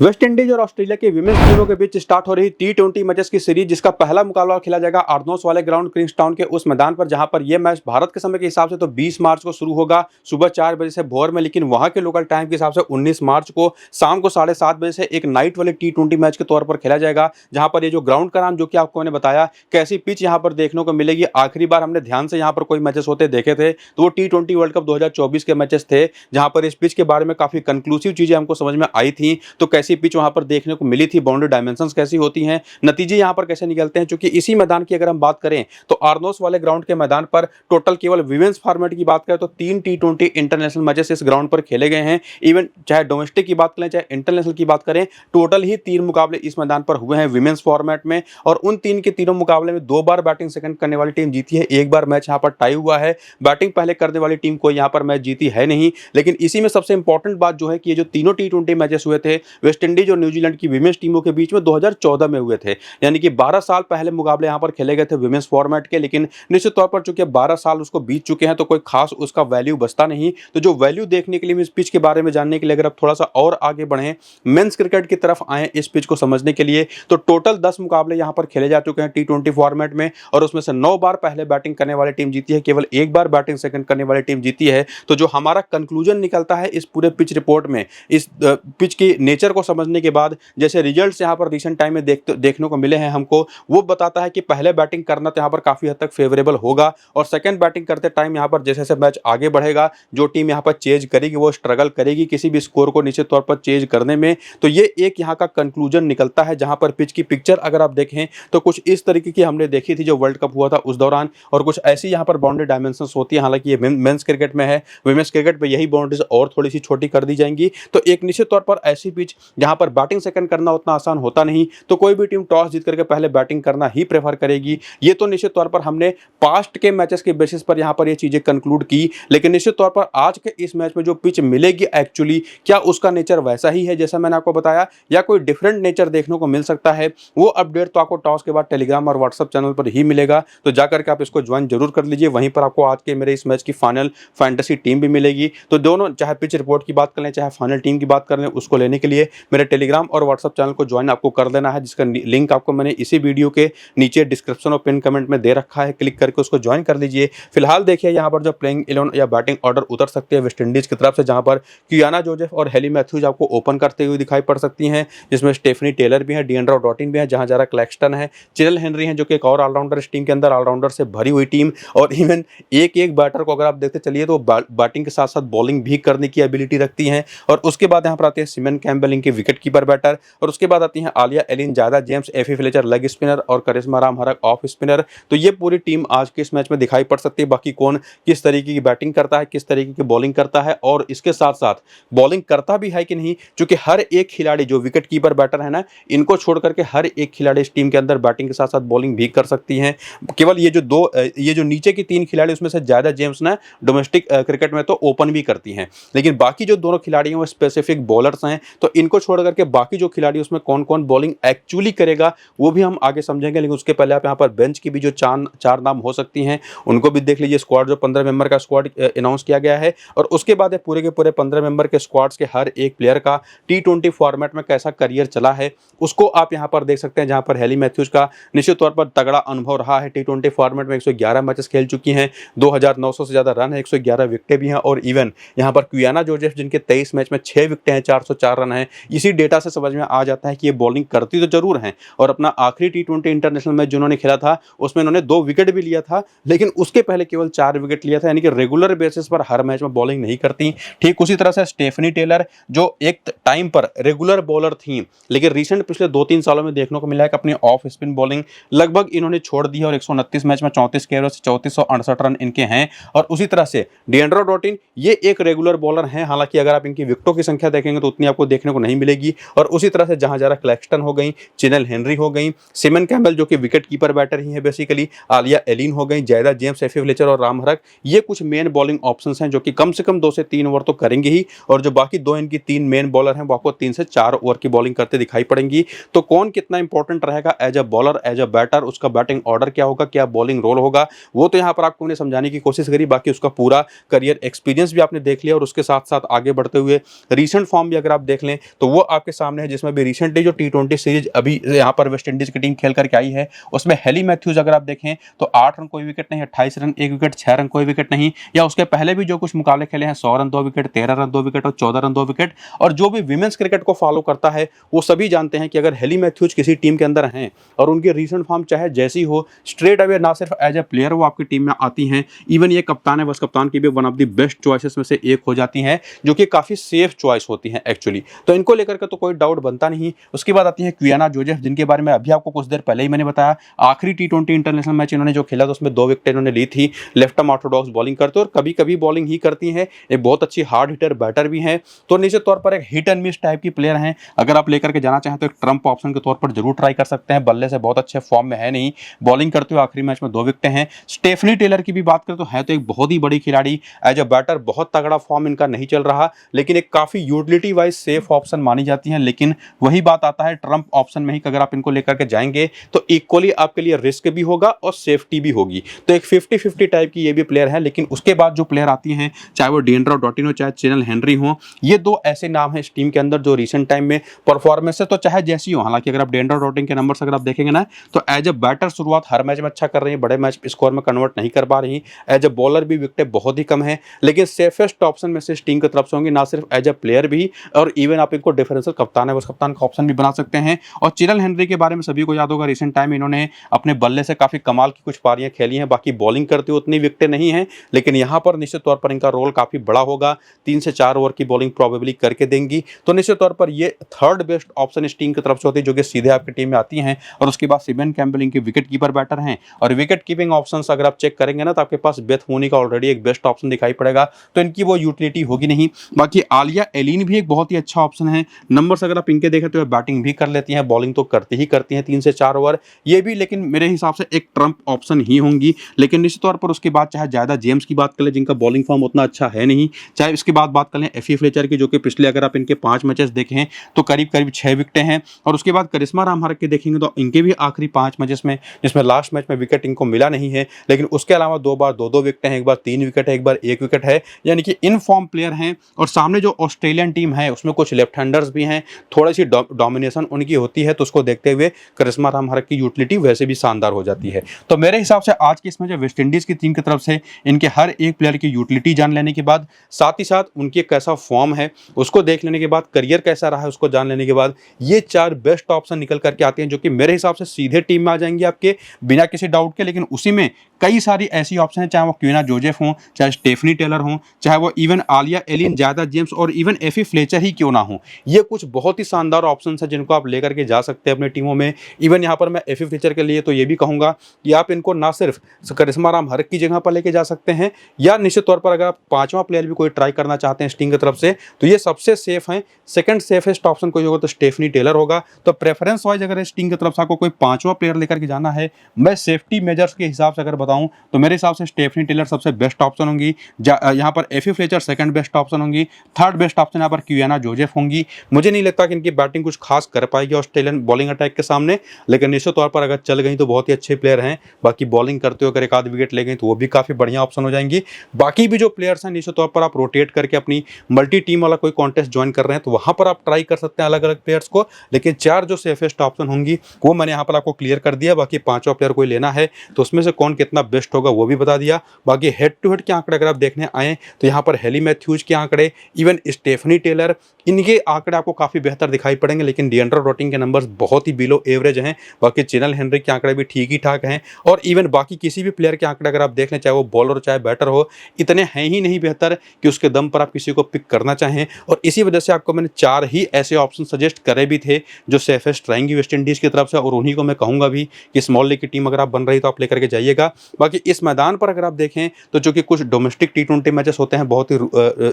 West Indies और Australia की women's टीमों के बीच स्टार्ट हो रही टी20 मैचेस की सीरीज, जिसका पहला मुकाबला खेला जाएगा आर्नोस वाले ग्राउंड क्वींसटाउन के उस मैदान पर, जहां पर यह मैच भारत के समय के हिसाब से तो 20 मार्च को शुरू होगा सुबह 4 बजे से भोर में, लेकिन वहां के लोकल टाइम के हिसाब से 19 मार्च को शाम को 7:30 बजे से एक नाइट वाले टी20 मैच के तौर पर खेला जाएगा। जहां पर ये जो ग्राउंड का नाम जो कि आपको मैंने बताया, कैसी पिच यहाँ पर देखने को मिलेगी। आखिरी बार हमने ध्यान से यहाँ पर कोई मैचेस होते देखे थे तो वो टी20 वर्ल्ड कप 2024 के मैचेस थे, जहां पर इस पिच के बारे में काफी कंक्लूसिव चीजें हमको समझ में आई थी। तो कैसी पिच वहां पर देखने को मिली थी, बाउंड्री डायमेंशंस कैसी होती हैं, नतीजे यहां पर कैसे निकलते हैं। क्योंकि इसी मैदान की अगर हम बात करें तो आर्नोस वाले ग्राउंड के मैदान पर टोटल केवल विमेंस फॉर्मेट की बात करें तो 3 टी20 इंटरनेशनल मैचेस इस ग्राउंड पर खेले गए हैं। इवन चाहे डोमेस्टिक की बात करें चाहे इंटरनेशनल की बात करें, टोटल ही 3 मुकाबले इस मैदान पर हुए हैं विमेंस फॉर्मेट में, और उन 3 के तीनों मुकाबले में 2 बार बैटिंग सेकंड करने वाली टीम जीती है, 1 बार मैच यहां पर टाई हुआ है। बैटिंग पहले करने वाली टीम कोई यहां पर मैच जीती है नहीं। लेकिन इसी में सबसे इंपॉर्टेंट बात जो है कि ये जो तीनों टी20 मैचेस हुए थे वेस्ट इंडीज और न्यूजीलैंड की विमेंस टीमों के बीच में 2014 में हुए थे, यानी कि 12 साल पहले मुकाबले यहां पर खेले गए थे विमेंस फॉर्मेट के। लेकिन निश्चित तौर पर चूंकि 12 साल उसको बीत चुके हैं तो कोई खास उसका वैल्यू बचता नहीं। तो जो वैल्यू देखने के लिए, इस पिच के बारे में जानने के लिए अगर आप थोड़ा सा और आगे बढ़ें, मेंस क्रिकेट की तरफ आए इस पिच को समझने के लिए, तो टोटल 10 मुकाबले यहां पर खेले जा चुके हैं टी20 फॉर्मेट में, और उसमें से 9 बार पहले बैटिंग करने वाली टीम जीती है, केवल 1 बार बैटिंग सेकंड करने वाली टीम जीती है। तो जो हमारा कंक्लूजन निकलता है इस पूरे पिच रिपोर्ट में, इस पिच की नेचर को समझने के बाद, जैसे रिजल्ट्स यहां पर रिसेंट टाइम में देखने को मिले हैं हमको, वो बताता है कि पहले बैटिंग करना तो यहां पर काफी हद तक फेवरेबल होगा, और सेकंड बैटिंग करते टाइम यहां पर जैसे जैसे मैच आगे बढ़ेगा, जो टीम यहां पर चेज करेगी वो स्ट्रगल करेगी किसी भी स्कोर को निश्चित तौर पर चेज करने में। तो ये एक यहां का कंक्लूजन निकलता है, जहां पर पिच की पिक्चर अगर आप देखें तो कुछ इस तरीके की हमने देखी थी जो वर्ल्ड कप हुआ था उस दौरान, और कुछ ऐसी यहां पर बाउंड्री डायमेंशंस होती है। हालांकि ये मेंस क्रिकेट में है, विमेंस क्रिकेट में यही बाउंड्रीज और थोड़ी सी छोटी कर दी जाएंगी। तो एक निश्चित तौर पर ऐसी पिच जहां पर बैटिंग सेकंड करना उतना आसान होता नहीं, तो कोई भी टीम टॉस जीत करके पहले बैटिंग करना ही प्रेफर करेगी। ये तो निश्चित तौर पर हमने पास्ट के मैचेस के बेसिस पर यहां पर ये चीजें कंक्लूड की। लेकिन निश्चित तौर पर आज के इस मैच में जो पिच मिलेगी एक्चुअली, क्या उसका नेचर वैसा ही है जैसा मैंने आपको बताया, या कोई डिफरेंट नेचर देखने को मिल सकता है, वो अपडेट तो आपको टॉस के बाद टेलीग्राम और व्हाट्सएप चैनल पर ही मिलेगा। तो जाकर के आप इसको ज्वाइन जरूर कर लीजिए। वहीं पर आपको आज के मेरे इस मैच की फाइनल फैंटेसी टीम भी मिलेगी। तो दोनों, चाहे पिच रिपोर्ट की बात कर लें चाहे फाइनल टीम की बात कर लें, उसको लेने के लिए मेरे टेलीग्राम और व्हाट्सएप चैनल को ज्वाइन आपको कर लेना है, जिसका लिंक आपको मैंने इसी वीडियो के नीचे डिस्क्रिप्शन और पिन कमेंट में दे रखा है। क्लिक करके उसको ज्वाइन कर लीजिए। फिलहाल देखिए यहाँ पर जो प्लेइंग 11 या बैटिंग ऑर्डर उतर सकते हैं वेस्ट इंडीज की तरफ से, जहां पर कियाना जोसेफ और हेली मैथ्यूज आपको ओपन करते हुए दिखाई पड़ सकती हैं, जिसमें स्टेफनी टेलर भी है, डिएंड्रा डॉटिन भी है, जहां जारा क्लैक्सटन है, चिरल हेनरी है, जो कि एक और ऑलराउंडर इस टीम के अंदर, ऑलराउंडर से भरी हुई टीम। और इवन एक बैटर को अगर आप देखते चलिए तो बैटिंग के साथ साथ बॉलिंग भी करने की एबिलिटी रखती हैं। और उसके बाद यहाँ पर आते हैं सिमन कैम्बल, इनके विकेट कीपर बैटर, और उसके बाद आती हैं आलिया एलिन, जायदा जेम्स, एफी फ्लेचर लेग स्पिनर, और करिश्मा राम हरक ऑफ स्पिनर। तो ये पूरी टीम आज के इस मैच में दिखाई पड़ सकती है। बाकी कौन किस तरीके की बैटिंग करता है, किस तरीके की बॉलिंग करता है, और इसके साथ साथ बॉलिंग करता भी है कि नहीं, क्योंकि हर एक खिलाड़ी जो विकेट कीपर बैटर है ना, इनको छोड़ करके हर एक खिलाड़ी इस टीम के अंदर बैटिंग के साथ साथ बॉलिंग भी कर सकती हैं। केवल ये जो नीचे की 3 खिलाड़ी, उसमें से ज्यादा जेम्स ना डोमेस्टिक क्रिकेट में तो ओपन भी करती हैं, लेकिन बाकी जो दोनों खिलाड़ी हैं वो स्पेसिफिक बॉलर्स हैं। तो इनको छोड़ करके बाकी जो खिलाड़ी उसमें कौन कौन बॉलिंग एक्चुअली करेगा वो भी हम आगे समझेंगे। लेकिन उसके पहले आप यहाँ पर बेंच की भी जो चार नाम हो सकती हैं उनको भी देख लीजिए। स्क्वाड जो 15 मेंबर का स्क्वाड अनाउंस किया गया है, और उसके बाद पूरे के पूरे 15 मेंबर के स्क्वाड्स के हर एक प्लेयर का टी20 फॉर्मेट में कैसा करियर चला है उसको आप यहाँ पर देख सकते हैं। जहाँ पर हेली मैथ्यूज का निश्चित तौर पर तगड़ा अनुभव रहा है, टी20 फॉर्मेट में 111 मैचेस खेल चुकी हैं, 2900 से ज्यादा रन है, 111 विकेटें भी हैं। और इवन यहाँ पर कियाना जोसेफ, जिनके 23 मैच में 6 विकेटें हैं, 404 रन है। इसी डेटा से समझ में आ जाता है कि ये बॉलिंग करती तो जरूर हैं, और अपना आखिरी टी20 इंटरनेशनल मैच जिन्होंने खेला था उसमें इन्होंने 2 विकेट भी लिया था, लेकिन उसके पहले केवल 4 विकेट लिया था, यानी कि रेगुलर बेसिस पर हर मैच में बॉलिंग नहीं करती। ठीक उसी तरह से स्टेफनी टेलर, जो एक टाइम पर रेगुलर बॉलर थी, लेकिन रिसेंट पिछले 2-3 सालों में देखने को मिला है कि अपनी ऑफ स्पिन बॉलिंग लगभग इन्होंने छोड़ दी है, और 129 मैच में 34 के एवरेज से 3468 रन इनके हैं। और उसी तरह से डिएंड्रा डॉटिन, ये एक रेगुलर बॉलर हैं, हालांकि अगर आप इनकी विकेटों की संख्या देखेंगे तो उतनी आपको देखने को नहीं मिलेगी। और उसी तरह से जहां जारा क्लैक्सटन हो गई, चिरल हेनरी हो गई, सिमन कैम्बल जो कि विकेट कीपर बैटर ही है बेसिकली, आलिया एलिन हो गई, जायदा जेम्स, एफी फ्लेचर और राम हरक, ये कुछ मेन बॉलिंग ऑप्शंस हैं जो कि कम से कम 2 से 3 ओवर तो करेंगे ही। और जो बाकी 2 इनकी 3 मेन बॉलर हैं वो आपको 3 से 4 ओवर की बॉलिंग करते दिखाई पड़ेंगी। तो कौन कितना इंपॉर्टेंट रहेगा as a bowler, as a batter, उसका बैटिंग ऑर्डर क्या होगा, क्या बॉलिंग रोल होगा, वो तो यहाँ पर आपको मैंने समझाने की कोशिश करी। बाकी उसका पूरा करियर एक्सपीरियंस भी आपने देख लिया, और उसके साथ साथ आगे बढ़ते हुए रीसेंट फॉर्म भी अगर आप देख लें तो तो वो आपके सामने है, जिसमें भी रिसेंटली जो टी20 सीरीज अभी यहाँ पर वेस्ट इंडीज की टीम खेल करके आई है उसमें हेली मैथ्यूज अगर आप देखें तो 8 रन कोई विकेट नहीं, 28 रन 1 विकेट, 6 रन कोई विकेट नहीं, या उसके पहले भी जो कुछ मुकाबले खेले हैं 100 रन 2 विकेट, 13 रन 2 विकेट और 14 रन 2 विकेट। और जो भी विमेंस क्रिकेट को फॉलो करता है वो सभी जानते हैं कि अगर हेली मैथ्यूज किसी टीम के अंदर हैं और उनकी रीसेंट फॉर्म चाहे जैसी हो, स्ट्रेट अवे ना सिर्फ एज ए प्लेयर वो आपकी टीम में आती हैं, इवन ये कप्तान है, बस कप्तान की भी one of the best choices में से एक हो जाती हैं, जो कि काफी सेफ चॉइस होती हैं एक्चुअली। तो इनको लेकर के तो कोई डाउट बनता नहीं। उसके बाद आती है क्वियाना जोसेफ, जिनके बारे में अभी आपको कुछ देर पहले ही मैंने बताया। आखिरी टी20 इंटरनेशनल मैच इन्होंने जो खेला था उसमें 2 विकेट इन्होंने ली थी। लेफ्ट आर्म ऑर्थोडॉक्स बॉलिंग करते और कभी कभी बॉलिंग ही करती हैं। एक बहुत अच्छी हार्ड हिटर बैटर भी हैं, तो निश्चित तौर पर एक हिट एंड मिस टाइप की प्लेयर हैं। अगर आप लेकर के जाना चाहें तो एक ट्रम्प ऑप्शन के तौर पर जरूर ट्राई कर सकते हैं। बल्ले से बहुत अच्छे फॉर्म में है नहीं, बॉलिंग करते हुए आखिरी मैच में 2 विकेट हैं। स्टेफनी टेलर की भी बात करें तो है तो एक बहुत ही बड़ी खिलाड़ी, एज अ बैटर बहुत तगड़ा फॉर्म इनका नहीं चल रहा, लेकिन एक काफी यूटिलिटी वाइज सेफ ऑप्शन मानी जाती है। लेकिन वही बात आता है ट्रम्प ऑप्शन में ही, अगर आप इनको लेकर के जाएंगे तो इक्वली आपके लिए रिस्क भी होगा और सेफ्टी भी होगी। तो एक 50-50 टाइप की ये भी प्लेयर है। लेकिन उसके बाद जो प्लेयर आती हैं, चाहे वो डिएंड्रा डॉटिन हो चाहे चिनल हेनरी हो, ये 2 ऐसे नाम हैं इस टीम के अंदर जो रिसेंट टाइम में परफॉर्मेंस है तो चाहे जैसी हो। हालांकि अगर आप डिएंड्रा डॉटिन के नंबर्स अगर आप देखेंगे ना तो एज अ बैटर शुरुआत हर मैच में अच्छा कर रही है, बड़े मैच स्कोर में कन्वर्ट नहीं कर पा रही। एज अ बॉलर भी विकेटें बहुत ही कम है, लेकिन सेफेस्ट ऑप्शन में से इस टीम की तरफ से होंगी, ना सिर्फ एज अ प्लेयर भी, और इवन आप इनको डिफरेंशियल कप्तान है उस कप्तान का ऑप्शन भी बना सकते हैं। और चिनल हेनरी के बारे में सभी को याद होगा, रिसेंट टाइम इन्होंने अपने बल्ले से काफी कमाल की कुछ पारियां खेली हैं। बाकी बॉलिंग करते हुए उतनी विकेटें नहीं हैं, लेकिन यहां पर निश्चित तौर पर इनका रोल काफी बड़ा होगा। 3 से 4 ओवर की बॉलिंग प्रोबेबली करके देंगी। तो निश्चित तौर पर ये थर्ड बेस्ट ऑप्शन इस टीम की तरफ से होती है, जो कि सीधे आपकी टीम में आती हैं। और उसके बाद सिमन कैम्बल इनके विकेट कीपर बैटर हैं, और विकेट कीपिंग ऑप्शन अगर आप चेक करेंगे ना तो आपके पास बेथ मोनी का ऑलरेडी एक बेस्ट ऑप्शन दिखाई पड़ेगा, तो इनकी वो यूटिलिटी होगी नहीं। बाकी आलिया एलिन भी एक बहुत ही अच्छा ऑप्शन है। नंबर्स अगर आप इनके देखें तो बैटिंग भी कर लेती हैं, बॉलिंग तो करती ही करती हैं 3 से 4 ओवर ये भी, लेकिन मेरे हिसाब से एक ट्रम्प ऑप्शन ही होंगी। लेकिन निश्चित तौर पर उसके बाद चाहे ज्यादा जेम्स की बात कर ले, जिनका बॉलिंग फॉर्म उतना अच्छा है नहीं, चाहे इसके बाद बात कर लें एफी फ्लेचर की, जो कि पिछले अगर आप इनके 5 मैचेस देखें तो करीब करीब 6 विकेटें हैं। और उसके बाद करिश्मा रामहरक के देखेंगे तो इनके भी आखिरी 5 मैचेस में, जिसमें लास्ट मैच में विकेट इनको मिला नहीं है, लेकिन उसके अलावा 2 बार 2-2 विकेटें हैं, एक बार 3 विकेट है, एक बार 1 विकेट है, यानी कि इन फॉर्म प्लेयर हैं। और सामने जो ऑस्ट्रेलियन टीम है उसमें कुछ लेफ्ट हैंडर्स भी हैं, थोड़ी सी डोमिनेशन उनकी होती है, तो उसको देखते हुए करिश्मा रामहरक की यूटिलिटी वैसे भी शानदार हो जाती है। तो मेरे हिसाब से आज की इसमें जो वेस्ट इंडीज की टीम की तरफ से इनके हर एक प्लेयर की यूटिलिटी जान लेने के बाद, साथ ही साथ उनकी कैसा फॉर्म है उसको देख लेने के बाद, करियर कैसा रहा है उसको जान लेने के बाद, ये 4 बेस्ट ऑप्शन निकल करके आते हैं, जो कि मेरे हिसाब से सीधे टीम में आ जाएंगे आपके बिना किसी डाउट के। लेकिन उसी में कई सारी ऐसी ऑप्शन है, चाहे वो क्वियाना जोसेफ हो, चाहे स्टेफनी टेलर हो, चाहे वो इवन आलिया एलिन, ज्यादा जेम्स और इवन एफी फ्लेचर ही क्यों ना हो, ये कुछ बहुत ही शानदार ऑप्शन है जिनको आप लेकर के जा सकते हैं अपनी टीमों में। इवन यहाँ पर मैं एफी फ्लेचर के लिए तो ये भी कहूंगा कि आप इनको ना सिर्फ करिश्मा रामहरक की जगह पर लेके जा सकते हैं, या निश्चित तौर पर अगर आप 5वां प्लेयर भी कोई ट्राई करना चाहते हैं टीम की तरफ से तो ये सबसे सेफ है। सेकंड सेफेस्ट ऑप्शन कोई होगा तो स्टेफनी टेलर होगा। तो प्रेफरेंस वाइज अगर इस टीम की तरफ से आपको कोई 5वां प्लेयर लेकर के जाना है, मैं सेफ्टी मेजर्स के हिसाब से अगर बताऊं तो मेरे हिसाब से स्टेफनी टेलर सबसे बेस्ट ऑप्शन होंगी। यहाँ पर एफी फ्लेचर सेकंड बेस्ट ऑप्शन होंगी। थर्ड बेस्ट ऑप्शन यहाँ पर क्वियाना जोसेफ होंगी। मुझे नहीं लगता कि इनकी बैटिंग कुछ खास कर पाएगी ऑस्ट्रेलियन बॉलिंग अटैक के सामने, लेकिन निश्चित तौर पर अगर चल गई तो बहुत ही अच्छे प्लेयर हैं। बाकी बॉलिंग करते हुए अगर एक आध विकेट ले गई तो वो भी काफी बढ़िया ऑप्शन हो जाएंगी। बाकी भी जो प्लेयर्स हैं निश्चित तौर पर आप रोटेट करके अपनी मल्टी टीम वाला कोई कॉन्टेस्ट ज्वाइन कर रहे हैं तो वहां पर आप ट्राई कर सकते हैं अलग अलग प्लेयर्स को। लेकिन 4 जो सेफेस्ट ऑप्शन होंगी वो मैंने यहाँ पर आपको क्लियर कर दिया। बाकी 5वां प्लेयर कोई लेना है तो उसमें से कौन कितना बेस्ट होगा वो भी बता दिया। बाकी हेड टू हेड के आंकड़े अगर आप देखने आए तो यहाँ पर हेली मैथ्यूज के आंकड़े, इवन स्टेफनी टेलर, इनके आंकड़े आपको काफी बेहतर दिखाई पड़ेंगे। लेकिन डिएंड्रा डॉटिन के नंबर्स बहुत ही बिलो एवरेज हैं। बाकी चिनल हेनरी के आंकड़े भी ठीक ही ठाक हैं। और इवन बाकी किसी भी प्लेयर के आंकड़े अगर आप देख लें, चाहे वो बॉलर चाहे बैटर हो, इतने हैं ही नहीं बेहतर कि उसके दम पर आप किसी को पिक करना चाहें। और इसी वजह से आपको मैंने 4 ही ऐसे ऑप्शन सजेस्ट करे भी थे जो सेफेस्ट रहेंगी वेस्ट इंडीज की तरफ से, और उन्हीं को मैं कहूंगा भी कि स्मॉल लीग की टीम अगर आप बन रही तो आप लेकर के जाइएगा। बाकी इस मैदान पर अगर आप देखें तो जो कि कुछ डोमेस्टिक टी20 मैचेस होते हैं बहुत ही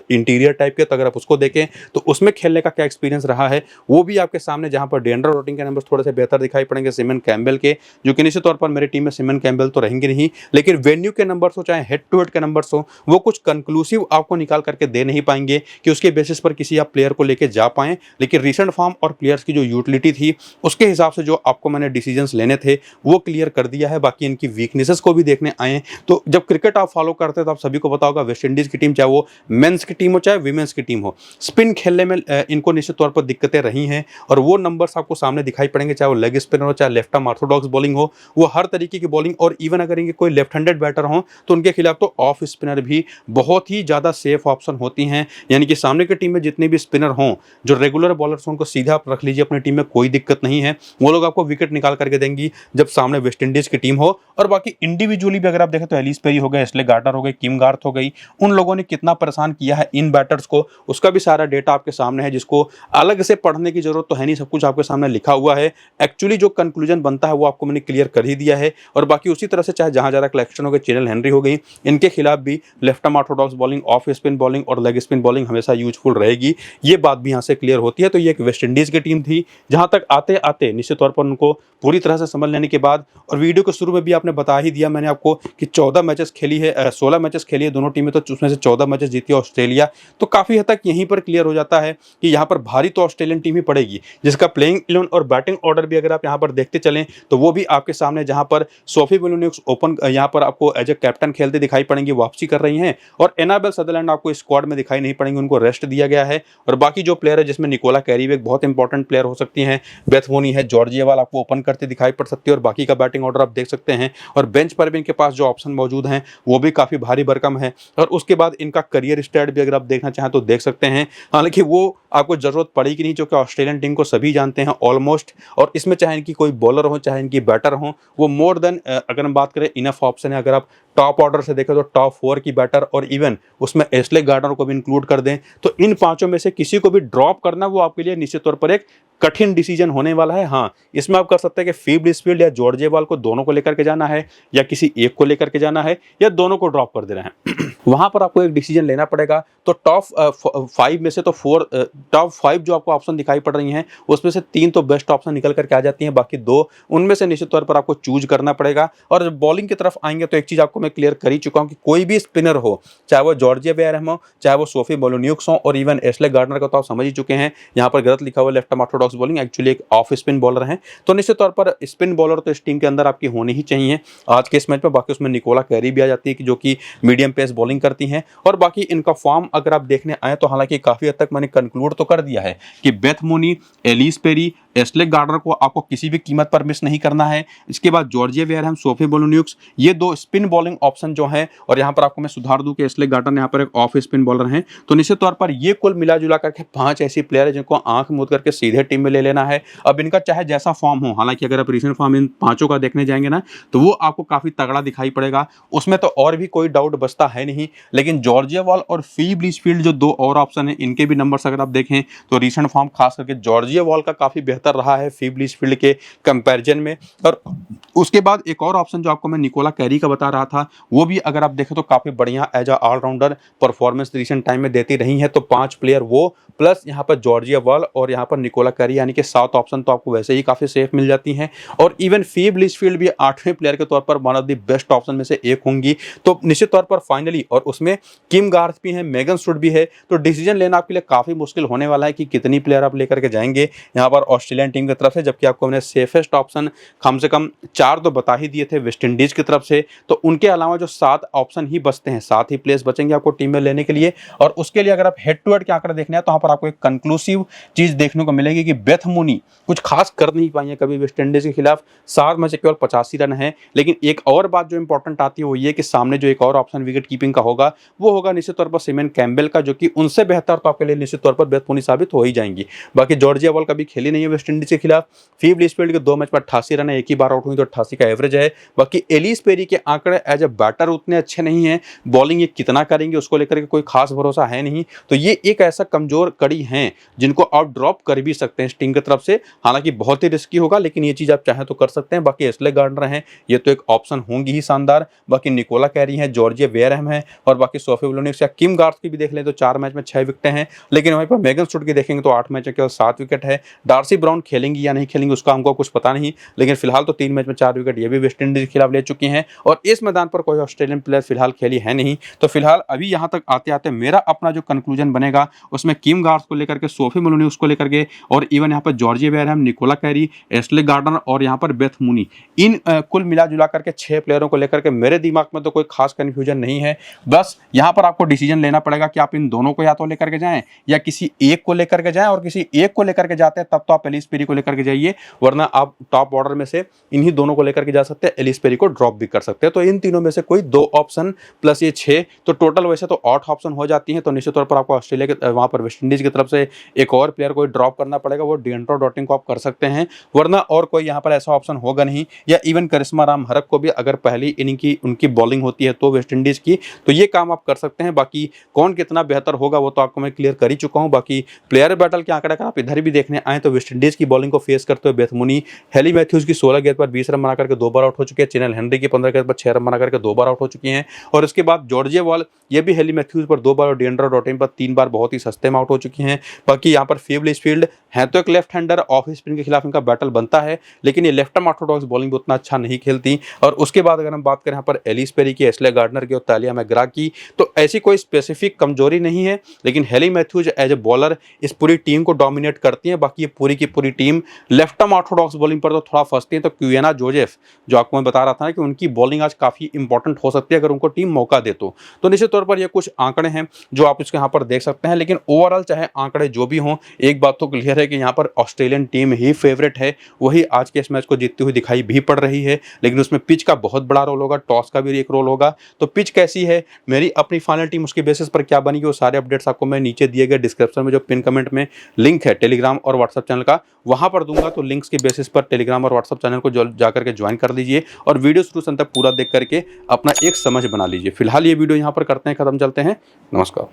इंटीरियर टाइप के, तो अगर आप उसको देखें तो उसमें खेलने का क्या एक्सपीरियंस रहा है वो भी आपके सामने, जहां पर डिएंड्रा डॉटिन के नंबर थोड़े से बेहतर दिखाई पड़ेंगे सिमन कैम्बेल के, जो कि निश्चित तौर पर मेरी टीम में सिमन कैम्बेल तो रहेंगे नहीं, लेकिन वेन्यू के नंबर्स हो चाहे हेड टू हेड के नंबर्स हो वो कुछ कंक्लूसिव आपको निकाल करके दे नहीं पाएंगे कि उसके बेसिस पर किसी आप प्लेयर को लेके जा पाएं। लेकिन रिसेंट फॉर्म और प्लेयर्स की जो यूटिलिटी थी उसके हिसाब से जो आपको मैंने डिसीजंस लेने थे वो क्लियर कर दिया है। बाकी इनकी वीकनेसेस को भी देखने आए तो जब क्रिकेट आप फॉलो करते हैं तो आप सभी को पता होगा वेस्ट इंडीज की टीम, चाहे वो मेंस की टीम हो चाहे विमेंस की टीम हो, स्पिन खेलने में में इनको निश्चित तौर पर दिक्कतें रही हैं और वो नंबर्स आपको सामने दिखाई पड़ेंगे, चाहे वो लेग स्पिनर हो, चाहे लेफ्ट आर्म ऑर्थोडॉक्स बॉलिंग हो, वो हर तरीके की बॉलिंग। और इवन अगर इनके कोई लेफ्ट हैंडेड बैटर हो तो उनके खिलाफ तो ऑफ स्पिनर भी बहुत ही ज़्यादा सेफ ऑप्शन होती हैं। यानी कि सामने की टीम में जितने भी स्पिनर हों, जो रेगुलर बॉलर्स हों, उनको सीधा आप रख लीजिए अपनी टीम में, कोई दिक्कत नहीं है। वो लोग आपको विकेट निकाल करके देंगी जब सामने वेस्ट इंडीज की टीम हो। और बाकी इंडिविजुअली भी अगर आप देखें तो एलिस पेरी हो गए, एस्ले गार्डनर हो गए, किम गार्थ हो गई, उन लोगों ने कितना परेशान किया है इन बैटर्स को, उसका भी सारा डेटा आपके सामने है, जिसको अलग से पढ़ने की जरूरत तो है नहीं, सब कुछ आपके सामने लिखा हुआ है। एक्चुअली जो कंक्लूजन बनता है वो आपको मैंने क्लियर कर ही दिया है। और बाकी उसी तरह से चाहे जहां जरा कलेक्शन हो गए, चैनल हेनरी हो गई, इनके खिलाफ भी left arm Orthodox bowling, off spin bowling और लेग स्पिन बॉलिंग हमेशा यूजफुल रहेगी। ये बात भी यहाँ से क्लियर होती है। तो ये एक वेस्ट इंडीज की टीम थी, जहां तक आते आते निश्चित तौर पर उनको पूरी तरह से समझ लेने के बाद, और वीडियो के शुरू में भी आपने बता ही दिया मैंने आपको कि 14 मैचेस खेली है, 16 मैचेस खेली है दोनों टीमें, तो उसमें से 14 मैचेस जीती है ऑस्ट्रेलिया। तो काफी हद तक यहीं पर क्लियर हो जाता है कि यहाँ पर भारी तो ऑस्ट्रेलियन टीम ही पड़ेगी, जिसका प्लेइंग 11 और बैटिंग ऑर्डर भी अगर आप यहाँ पर देखते चलें तो वो भी आपके सामने, जहां पर सोफी बेलोनिक्स ओपन यहाँ पर आपको एज ए कैप्टन खेलते दिखाई पड़ेंगी, वापसी कर रही हैं। और एनाबेल सदरलैंड आपको स्क्वाड में दिखाई नहीं पड़ेंगे, उनको रेस्ट दिया गया है। और बाकी जो प्लेयर है, जिसमें निकोला कैरी एक बहुत इंपॉर्टेंट प्लेयर हो सकती हैं, बेथ मोनी है, जॉर्जिया वाल आपको ओपन करते दिखाई पड़ सकती है, और बाकी का बैटिंग ऑर्डर आप देख सकते हैं। और बेंच पर भी इनके पास जो ऑप्शन मौजूद हैं वो भी काफी भारी भरकम है। और उसके बाद इनका करियर स्टैट भी अगर आप देखना चाहें तो देख सकते हैं। हालांकि वो आपको जरूरत पड़ेगी नहीं, जो कि ऑस्ट्रेलियन टीम को सभी जानते हैं ऑलमोस्ट। और इसमें चाहे इनकी कोई बॉलर हो, चाहे इनकी बैटर हो, वो मोर देन अगर हम बात करें इनफ ऑप्शन है। अगर आप टॉप ऑर्डर से देखें तो टॉप 4 की बैटर, और इवन उसमें एस्ले गार्डनर को भी इंक्लूड कर दें, तो इन पांचों में से किसी को भी ड्रॉप करना वो आपके लिए निश्चित तौर पर एक कठिन डिसीजन होने वाला है। हाँ, इसमें आप कर सकते हैं कि फी ब्लिसफील्ड या जॉर्जिया वाल को दोनों को लेकर के जाना है, या किसी एक को लेकर के जाना है, या दोनों को ड्रॉप कर देना है। वहां पर आपको एक डिसीजन लेना पड़ेगा। तो टॉप 5 में से तो टॉप 5 जो आपको ऑप्शन दिखाई पड़ रही हैं, उसमें से 3 तो बेस्ट ऑप्शन निकल करके आ जाती हैं, बाकी 2 उनमें से निश्चित तौर पर आपको चूज करना पड़ेगा। और जब बॉलिंग की तरफ आएंगे तो एक चीज आपको मैं क्लियर कर ही चुका हूं कि कोई भी स्पिनर हो, चाहे वो जॉर्जिया बेयरहम हो, चाहे वो सोफी बेलोनिक्स हो, और इवन एस्ले गार्डनर को तो आप समझ ही चुके हैं, यहाँ पर गलत लिखा हुआ left arm Orthodox bowling, actually एक ऑफ स्पिन बॉलर है। तो निश्चित तौर पर स्पिन बॉलर तो इस टीम के अंदर आपकी होनी ही चाहिए आज के इस मैच में। बाकी उसमें निकोला कैरी भी आ जाती है कि जो कि मीडियम पेस बॉलिंग करती हैं। और बाकी इनका फॉर्म अगर आप देखने आए तो हालांकि काफी हद तक मैंने कंक्लूड तो कर दिया है कि Beth Mooney, Ellyse Perry, Ashleigh Gardner को आपको किसी भी कीमत पर मिस नहीं करना है। इसके बाद जॉर्जिया बेयरहम, सोफी बेलोनिक्स, ये 2 स्पिन बॉलिंग ऑप्शन जो है। और यहाँ पर आपको मैं सुधार दूं कि एस्ले गार्डनर यहाँ पर एक ऑफ स्पिन बॉलर हैं। तो निश्चित तौर पर ये कुल मिला जुला करके 5 ऐसी प्लेयर है जिनको आंख मूंद करके सीधे टीम में ले लेना है। अब इनका चाहे जैसा फॉर्म हो, हालांकि अगर आप रिसेंट फॉर्म इन 5 का देखने जाएंगे ना, तो वो आपको काफी तगड़ा दिखाई पड़ेगा, उसमें तो और भी कोई डाउट बचता है नहीं। लेकिन जॉर्जिया वाल और फी ब्लिसफील्ड जो 2 और ऑप्शन है, इनके भी नंबर्स अगर आप देखें तो रिसेंट फॉर्म खास करके जॉर्जिया वाल का काफी बेहतर रहा है फी ब्लिसफील्ड के कंपैरिजन में। और उसके बाद एक और ऑप्शन जो आपको मैं निकोला कैरी का बता रहा था, वो भी अगर आप देखें तो काफी बढ़िया as a allrounder performance recent time में देती रही है। तो 5 प्लेयर वो प्लस यहाँ पर जॉर्जिया वाल और यहाँ पर निकोला कैरी, यानी कि 7 ऑप्शन तो आपको वैसे ही काफी सेफ मिल जाती हैं। और इवन फी ब्लिसफील्ड भी 8वें प्लेयर के तौर पर one of the best option में से एक होंगी। तो निश्चित तौर पर फाइनली, और उसमें किम गार्थ भी है, मेगन स्टुड भी है, तो डिसीजन लेना आपके लिए काफी मुश्किल होने वाला है कि कितनी प्लेयर आप लेकर के जाएंगे यहाँ पर ऑस्ट्रेलियन टीम की तरफ से। जबकि आपको मैंने सेफेस्ट ऑप्शन कम से कम 4 तो बता ही दिए थे वेस्ट इंडीज की तरफ से। तो उनके अलावा जो 7 ऑप्शन ही बचते हैं, 7 ही प्लेयर्स बचेंगे आपको टीम में लेने के लिए। और उसके लिए अगर आप हेड टू हेड के आंकड़े देखने हैं तो यहाँ पर आपको एक कंक्लूसिव चीज देखने को मिलेगी कि बेथ मोनी कुछ खास कर नहीं पाई है कभी वेस्ट इंडीज के खिलाफ। 7 में से केवल 85 रन है। लेकिन एक और बात जो इंपॉर्टेंट आती है वो ये कि सामने जो एक और ऑप्शन विकेट कीपिंग का होगा, वो होगा निश्चित तौर पर सिमन कैम्बेल का, जो कि उनसे बेहतर तो आपके लिए निश्चित तौर पर बेथ मोनी साबित हो ही जाएंगी। बाकी जॉर्जिया वाल कभी खेली नहीं है वेस्ट इंडीज के खिलाफ। फी ब्लिसफील्ड के 2 मैच पर 88 रन है, एक ही बार आउट हुई तो 88 का एवरेज है। बाकी एलिस पेरी के आंकड़े एज ए बैटर उतने अच्छे नहीं हैं, बॉलिंग ये कितना करेंगे उसको लेकर के कोई खास भरोसा है नहीं। तो ये एक ऐसा कमजोर कड़ी है जिनको आप ड्रॉप कर भी सकते हैं इस टीम की तरफ से। हालांकि बहुत ही रिस्की होगा, लेकिन ये चीज आप चाहें तो कर सकते हैं। बाकी एस्ले गार्डनर हैं, ये तो एक ऑप्शन होंगी ही शानदार। बाकी निकोला कैरी है, जॉर्जिया बेयरहम है, और बाकी सोफी बेलोनिक्स या किम गार्थ की भी देख लें तो 4 मैच में 6 विकेट हैं। लेकिन वहीं पर मेगन स्टुड की देखेंगे तो 8 मैच में केवल 7 विकेट है। डार्सी ब्राउन खेलेंगी या नहीं खेलेंगी उसका हमको कुछ पता नहीं, लेकिन फिलहाल तो 3 मैच में 4 विकेट ये भी वेस्ट इंडीज के खिलाफ ले चुकी हैं। और इस मैदान पर कोई ऑस्ट्रेलियन प्लेयर फिलहाल खेली है नहीं। तो फिलहाल अभी यहाँ तक आते आते मेरा अपना जो कंक्लूजन बनेगा उसमें किम गार्ड्स को लेकर के, सोफी मेलोनी उसको लेकर के, और इवन यहाँ पर Georgia Wareham, Nicola Carey, Ashleigh Gardner और यहाँ पर बेथ मूनी, इन कुल मिला जुला करके 6 प्लेयरों को लेकर के मेरे दिमाग में तो कोई खास कंफ्यूजन नहीं है। बस यहाँ पर आपको डिसीजन लेना पड़ेगा कि आप इन दोनों को या तो लेकर के जाएं या किसी एक को लेकर के जाएं, और किसी एक को लेकर के जाते हैं तब तो आप एलिस पेरी को लेकर के जाइए, वरना आप टॉप ऑर्डर में से इन्हीं दोनों को लेकर के जा सकते हैं, एलिस पेरी को ड्रॉप भी कर सकते हैं। तो इन तीनों में से कोई 2 ऑप्शन प्लस ये 6, तो टोटल वैसे तो 8 ऑप्शन हो जाती हैं। तो निश्चित तौर पर आपको ऑस्ट्रेलिया के वहां पर वेस्ट इंडीज की तरफ से एक और प्लेयर को ड्रॉप करना पड़ेगा, वो डिएंड्रो डॉटिंग को आप कर सकते हैं, वरना और कोई यहाँ पर ऐसा ऑप्शन होगा नहीं। या इवन करिश्मा राम हरक को भी अगर पहली इनिंग की उनकी बॉलिंग होती है तो वेस्ट इंडीज की, तो ये काम आप कर सकते हैं। बाकी कौन कितना बेहतर होगा वो तो आपको मैं क्लियर कर ही चुका हूं। बाकी प्लेयर बैटल के आंकड़े अगर आप इधर भी देखने आए तो वेस्ट इंडीज की बॉलिंग को फेस करते हुए बेथ मूनी, हेली मैथ्यूज की 16 गेंद पर 20 रन बना करके 2 बार आउट हो चुके हैं, चैनल हेनरी की 15 गेंद पर 6 रन बना करके 2 बार आउट हो चुकी हैं, और उसके बाद जॉर्जिया वॉल ये भी हेली मैथ्यूज पर 2 बार और डिएंड्रो डॉटिंग पर 3 बार बहुत ही सस्ते में आउट हो चुकी हैं। बाकी यहाँ पर फील्ड स्फील्ड है तो एक लेफ्ट हैंडर, ऑफ स्पिन के खिलाफ इनका बैटल बनता है, लेकिन ये लेफ्ट आर्म ऑर्थोडॉक्स बॉलिंग भी उतना अच्छा नहीं खेलती। और उसके बाद अगर हम बात करें यहाँ पर एलिस पेरी की, एशले गार्डनर की और तालिया मैकग्रा की, तो ऐसी कोई स्पेसिफिक कमजोरी नहीं है, लेकिन Hayley Matthews as a bowler इस पूरी टीम को डोमिनेट करती है। बाकी ये पूरी की पूरी team left arm Orthodox bowling पर तो थोड़ा फंसती है। तो क्वियाना जोसेफ जो आपको मैं बता रहा था कि उनकी बॉलिंग आज काफी इंपॉर्टेंट हो सकती है अगर उनको टीम मौका दे तो निश्चित तौर पर ये कुछ आंकड़े हैं जो आप इसके यहाँ पर देख सकते हैं। लेकिन ओवरऑल चाहे आंकड़े जो भी हों, एक बात तो क्लियर है कि यहाँ पर ऑस्ट्रेलियन टीम ही फेवरेट है, वही आज के इस मैच को जीतती हुई दिखाई भी पड़ रही है। लेकिन उसमें पिच का बहुत बड़ा रोल होगा, टॉस का भी एक रोल होगा। तो पिच कैसी है, मेरी अपनी फाइनल टीम उसके बेसिस पर क्या बनेगी, वो सारे अपडेट्स आपको मैं नीचे दिए गए डिस्क्रिप्शन में जो पिन कमेंट में लिंक है टेलीग्राम और व्हाट्सएप चैनल का, वहां पर दूंगा। तो लिंक्स के बेसिस पर टेलीग्राम और व्हाट्सएप चैनल को जाकर के ज्वाइन कर लीजिए और वीडियो शुरू से अंत तक पूरा देख करके अपना एक समझ बना लीजिए। फिलहाल ये वीडियो यहाँ पर करते हैं खत्म, चलते हैं, नमस्कार।